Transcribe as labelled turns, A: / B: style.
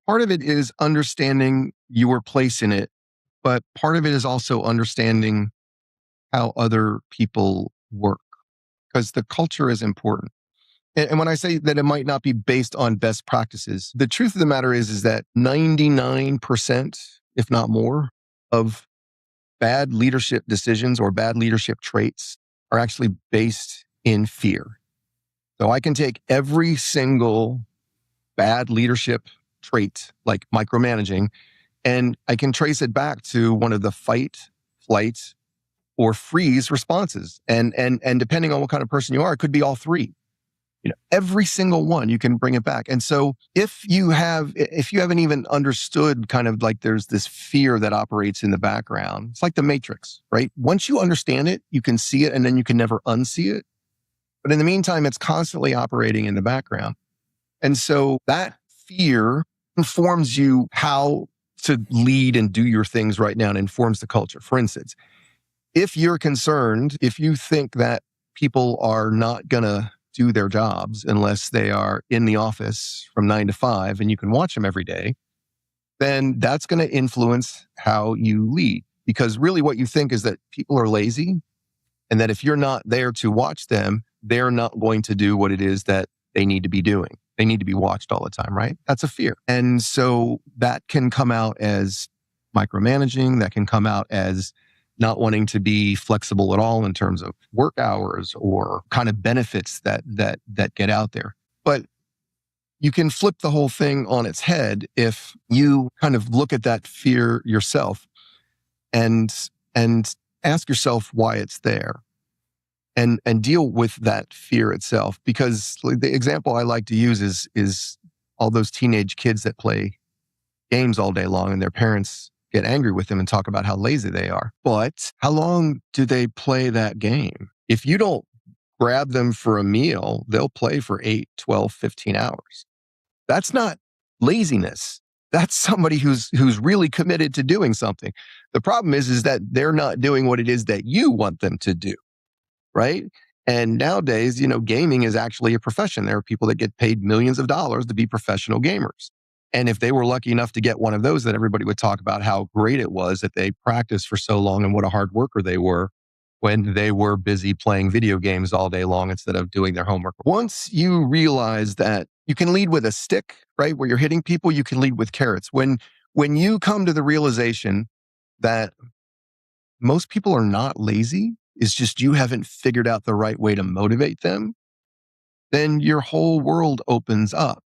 A: Part of it is understanding your place in it, but part of it is also understanding how other people work because the culture is important. And when I say that it might not be based on best practices, the truth of the matter is that 99%, if not more, of bad leadership decisions or bad leadership traits are actually based in fear. So I can take every single bad leadership trait, like micromanaging, and I can trace it back to one of the fight, flight, or freeze responses. And depending on what kind of person you are, it could be all three. Every single one, you can bring it back. And so if you haven't even understood kind of like there's this fear that operates in the background, it's like the Matrix, right? Once you understand it, you can see it and then you can never unsee it. But in the meantime, it's constantly operating in the background. And so that fear informs you how to lead and do your things right now and informs the culture. For instance, if you're concerned, if you think that people are not going to do their jobs unless they are in the office from 9 to 5 and you can watch them every day, then that's going to influence how you lead. Because really what you think is that people are lazy and that if you're not there to watch them, they're not going to do what it is that they need to be doing. They need to be watched all the time, right? That's a fear. And so that can come out as micromanaging, that can come out as not wanting to be flexible at all in terms of work hours or kind of benefits that get out there. But you can flip the whole thing on its head if you kind of look at that fear yourself and ask yourself why it's there and deal with that fear itself. Because the example I like to use is all those teenage kids that play games all day long and their parents get angry with them and talk about how lazy they are. But how long do they play that game? If you don't grab them for a meal, they'll play for 8, 12, 15 hours. That's not laziness. That's somebody who's really committed to doing something. The problem is that they're not doing what it is that you want them to do, right? And nowadays, gaming is actually a profession. There are people that get paid millions of dollars to be professional gamers. And if they were lucky enough to get one of those, then everybody would talk about how great it was that they practiced for so long and what a hard worker they were when they were busy playing video games all day long instead of doing their homework. Once you realize that you can lead with a stick, right, where you're hitting people, you can lead with carrots. When you come to the realization that most people are not lazy, it's just you haven't figured out the right way to motivate them, then your whole world opens up.